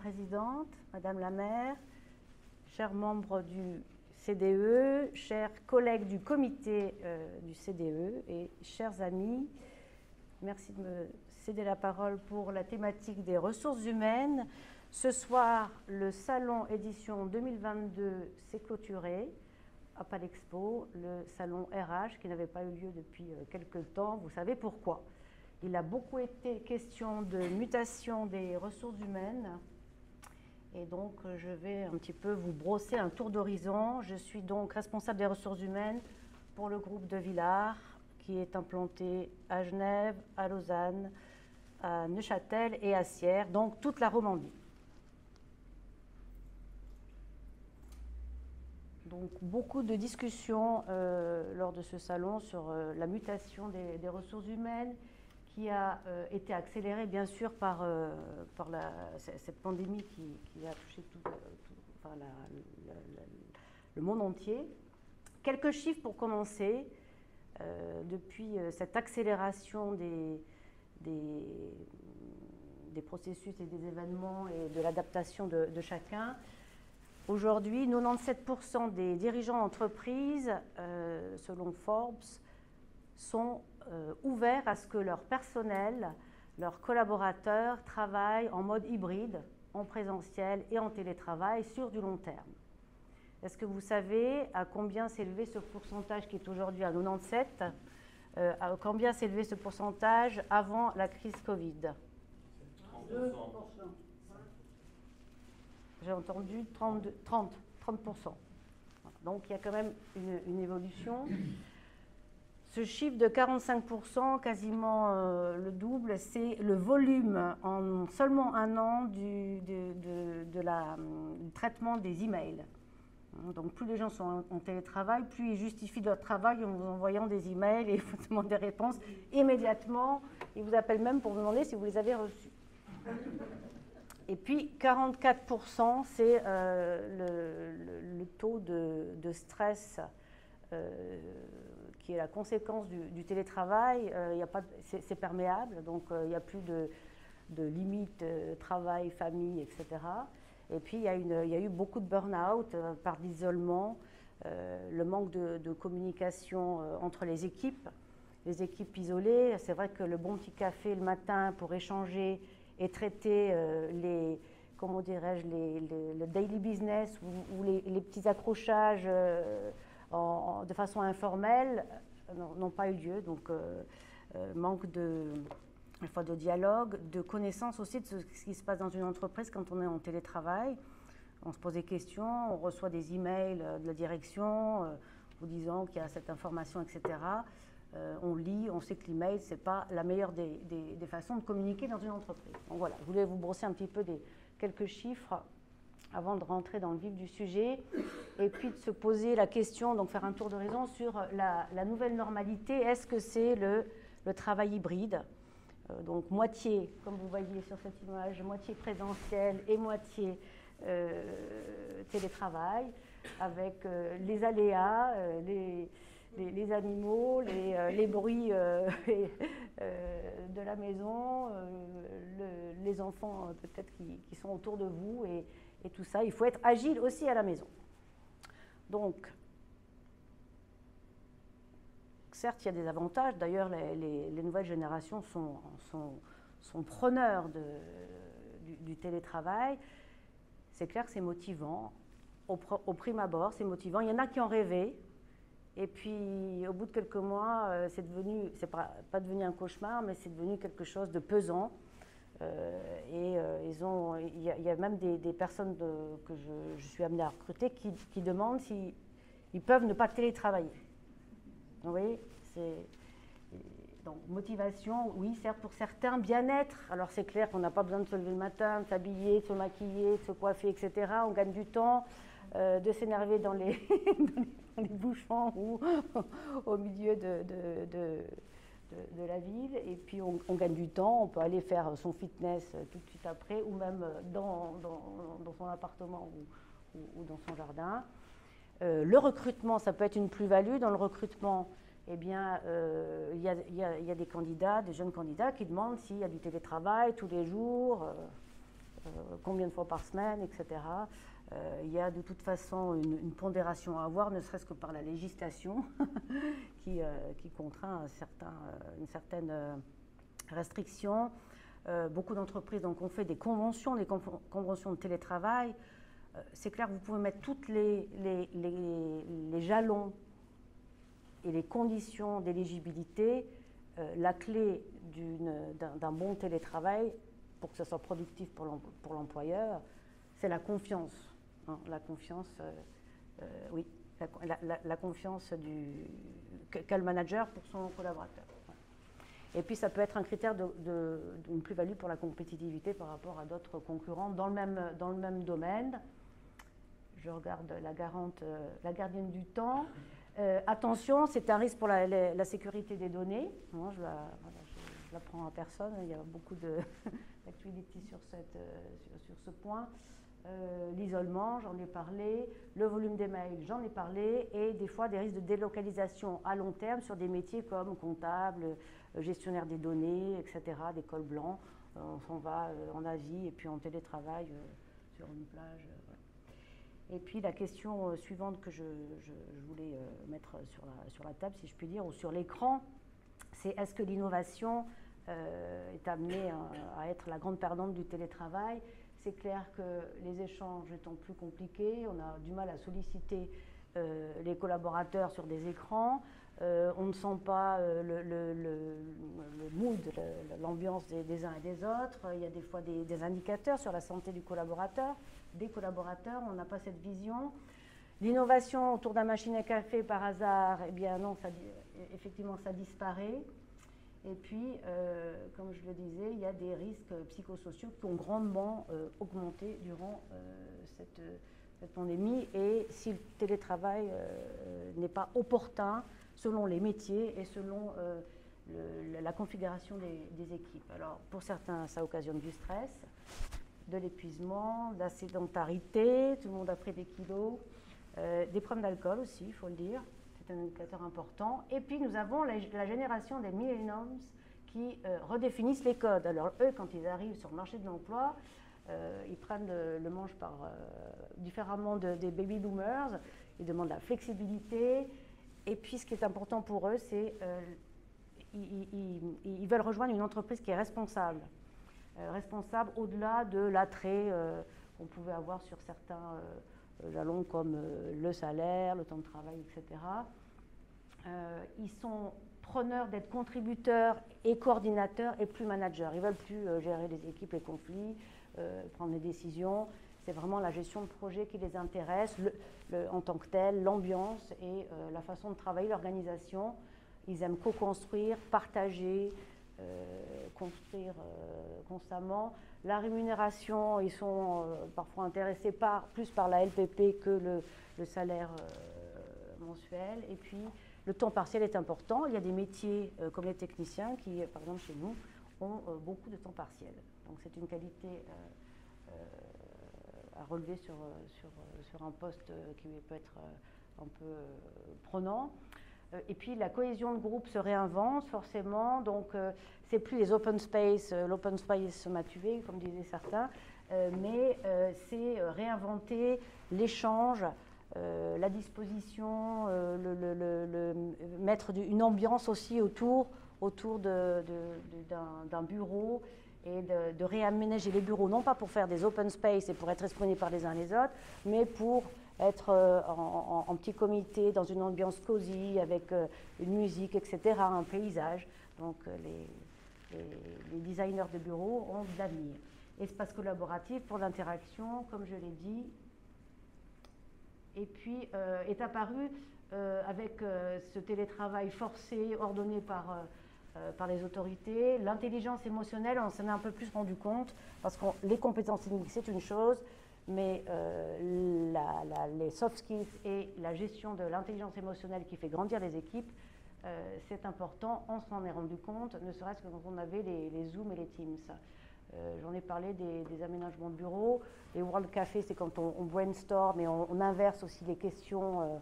Présidente, Madame la maire, chers membres du CDE, chers collègues du comité du CDE et chers amis, merci de me céder la parole pour la thématique des ressources humaines. Ce soir, le salon édition 2022 s'est clôturé à Palexpo, le salon RH qui n'avait pas eu lieu depuis quelques temps. Vous savez pourquoi. Il a beaucoup été question de mutation des ressources humaines. Et donc, je vais un petit peu vous brosser un tour d'horizon. Je suis donc responsable des ressources humaines pour le groupe de Villars, qui est implanté à Genève, à Lausanne, à Neuchâtel et à Sierre, donc toute la Romandie. Donc, beaucoup de discussions lors de ce salon sur la mutation des ressources humaines, qui a été accélérée bien sûr par cette pandémie qui a touché le monde entier. Quelques chiffres pour commencer. Depuis cette accélération des processus et des événements et de l'adaptation de chacun, aujourd'hui, 97% des dirigeants d'entreprise, selon Forbes, sont ouverts à ce que leur personnel, leurs collaborateurs travaillent en mode hybride, en présentiel et en télétravail sur du long terme. Est-ce que vous savez à combien s'est élevé ce pourcentage qui est aujourd'hui à 97 à combien s'est élevé ce pourcentage avant la crise Covid? 30%. J'ai entendu 30%. Donc il y a quand même une évolution. Ce chiffre de 45%, quasiment le double, c'est le volume en seulement un an du traitement des emails. Donc plus les gens sont en télétravail, plus ils justifient leur travail en vous envoyant des emails et ils vous demandent des réponses immédiatement. Ils vous appellent même pour vous demander si vous les avez reçus. Et puis 44%, c'est le taux de stress qui est la conséquence du télétravail. C'est perméable, donc il n'y a plus de limite travail, famille, etc. Et puis il y a eu beaucoup de burn-out par l'isolement, le manque de communication entre les équipes isolées. C'est vrai que le bon petit café le matin pour échanger et traiter le daily business ou les petits accrochages de façon informelle n'ont pas eu lieu. Donc manque à la fois de dialogue, de connaissance aussi de ce qui se passe dans une entreprise quand on est en télétravail. On se pose des questions, on reçoit des emails de la direction vous disant qu'il y a cette information, etc. On lit, on sait que l'email, ce n'est pas la meilleure des façons de communiquer dans une entreprise. Donc voilà, je voulais vous brosser un petit peu quelques chiffres avant de rentrer dans le vif du sujet, et puis de se poser la question, donc faire un tour d'horizon sur la nouvelle normalité. Est-ce que c'est le travail hybride? Donc moitié, comme vous voyez sur cette image, moitié présentiel et moitié télétravail, avec les aléas, les animaux, les bruits de la maison, les enfants peut-être qui sont autour de vous et tout ça. Il faut être agile aussi à la maison. Donc, certes, il y a des avantages. D'ailleurs, les nouvelles générations sont preneurs du télétravail. C'est clair que c'est motivant. Au prime abord, c'est motivant. Il y en a qui ont rêvé. Et puis, au bout de quelques mois, c'est pas devenu un cauchemar, mais c'est devenu quelque chose de pesant. Il y a même des personnes que je suis amenée à recruter qui demandent s'ils peuvent ne pas télétravailler. Vous voyez, donc motivation, oui, certes pour certains, bien-être. Alors c'est clair qu'on n'a pas besoin de se lever le matin, de s'habiller, de se maquiller, de se coiffer, etc. On gagne du temps, de s'énerver dans les bouchons ou au milieu de la ville. Et puis on gagne du temps, on peut aller faire son fitness tout de suite après, ou même dans son appartement ou dans son jardin. Le recrutement, ça peut être une plus-value. Dans le recrutement, eh bien, il y a des candidats, des jeunes candidats qui demandent s'il y a du télétravail tous les jours. combien de fois par semaine, etc. Il y a de toute façon une pondération à avoir, ne serait-ce que par la législation qui contraint une certaine restriction. Beaucoup d'entreprises donc, ont fait des conventions de télétravail. C'est clair que vous pouvez mettre toutes les jalons et les conditions d'éligibilité. La clé d'un bon télétravail, pour que ce soit productif pour l'employeur, c'est la confiance. Hein, la confiance, oui, la confiance qu'a le manager pour son collaborateur. Et puis ça peut être un critère d'une plus-value pour la compétitivité par rapport à d'autres concurrents dans le même domaine. Je regarde la gardienne du temps. Attention, c'est un risque pour la sécurité des données. Moi, je la prends à personne. Il y a beaucoup d'actualités sur ce point. L'isolement, j'en ai parlé. Le volume des mails, j'en ai parlé. Et des fois, des risques de délocalisation à long terme sur des métiers comme comptable, gestionnaire des données, etc., des cols blancs. On s'en va en Asie et puis on télétravaille sur une plage. Et puis la question suivante que je voulais mettre sur la table, si je puis dire, ou sur l'écran, c'est est-ce que l'innovation est amenée à être la grande perdante du télétravail? C'est clair que les échanges étant plus compliqués, on a du mal à solliciter les collaborateurs sur des écrans. On ne sent pas le mood, l'ambiance des uns et des autres. Il y a des fois des indicateurs sur la santé du collaborateur, des collaborateurs, on n'a pas cette vision. L'innovation autour d'un machine à café par hasard, eh bien non, effectivement ça disparaît. Et puis, comme je le disais, il y a des risques psychosociaux qui ont grandement augmenté durant cette pandémie. Et si le télétravail n'est pas opportun, selon les métiers et selon la configuration des équipes. Alors, pour certains, ça occasionne du stress, de l'épuisement, de la sédentarité, tout le monde a pris des kilos, des problèmes d'alcool aussi, il faut le dire, c'est un indicateur important. Et puis, nous avons la génération des millennials qui redéfinissent les codes. Alors, eux, quand ils arrivent sur le marché de l'emploi, ils prennent le manche différemment des baby boomers, ils demandent la flexibilité. Et puis, ce qui est important pour eux, c'est ils veulent rejoindre une entreprise qui est responsable. Responsable au-delà de l'attrait qu'on pouvait avoir sur certains jalons comme le salaire, le temps de travail, etc. Ils sont preneurs d'être contributeurs et coordinateurs et plus managers. Ils ne veulent plus gérer les équipes, les conflits, prendre les décisions. C'est vraiment la gestion de projet qui les intéresse, en tant que tel, l'ambiance et la façon de travailler, l'organisation. Ils aiment co-construire, partager, construire constamment. La rémunération, ils sont parfois intéressés plus par la LPP que le salaire mensuel. Et puis, le temps partiel est important. Il y a des métiers comme les techniciens qui, par exemple chez nous, ont beaucoup de temps partiel. Donc c'est une qualité à relever sur un poste qui peut être un peu prenant. Et puis la cohésion de groupe se réinvente forcément, donc c'est plus les open space, l'open space m'a tué comme disaient certains, mais c'est réinventer l'échange, la disposition, mettre une ambiance aussi autour d'un bureau et de réaménager les bureaux, non pas pour faire des open space et pour être exploités par les uns les autres, mais pour être en petit comité, dans une ambiance cosy, avec une musique, etc., un paysage. Donc les designers de bureaux ont de l'avenir. Espace collaboratif pour l'interaction, comme je l'ai dit. Et puis est apparu avec ce télétravail forcé, ordonné par les autorités, l'intelligence émotionnelle, on s'en est un peu plus rendu compte, parce que les compétences techniques, c'est une chose, mais les soft skills et la gestion de l'intelligence émotionnelle qui fait grandir les équipes, c'est important, on s'en est rendu compte, ne serait-ce que quand on avait les Zoom et les Teams. J'en ai parlé des aménagements de bureaux. Les World Café, c'est quand on brainstorm et on inverse aussi les questions.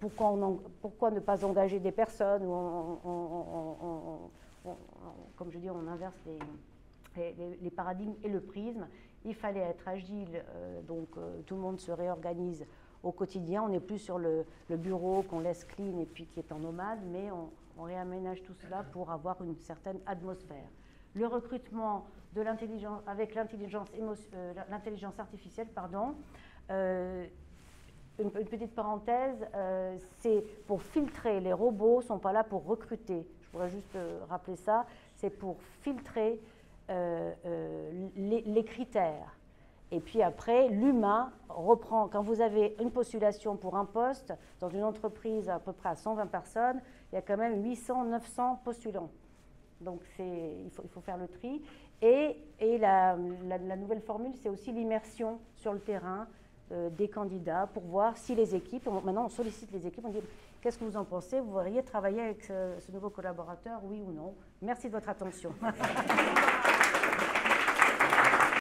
Pourquoi ne pas engager des personnes, comme je dis, on inverse les paradigmes et le prisme. Il fallait être agile, donc tout le monde se réorganise au quotidien. On n'est plus sur le bureau qu'on laisse clean et puis qui est en nomade, mais on réaménage tout cela pour avoir une certaine atmosphère. Le recrutement de l'intelligence avec l'intelligence artificielle, pardon. Une petite parenthèse, c'est pour filtrer. Les robots ne sont pas là pour recruter. Je pourrais juste rappeler ça. C'est pour filtrer les critères. Et puis après, l'humain reprend. Quand vous avez une postulation pour un poste dans une entreprise à peu près à 120 personnes, il y a quand même 800, 900 postulants. Donc il faut faire le tri. Et la nouvelle formule, c'est aussi l'immersion sur le terrain des candidats pour voir si les équipes, maintenant on sollicite les équipes, on dit qu'est-ce que vous en pensez, vous voudriez travailler avec ce nouveau collaborateur, oui ou non. Merci de votre attention.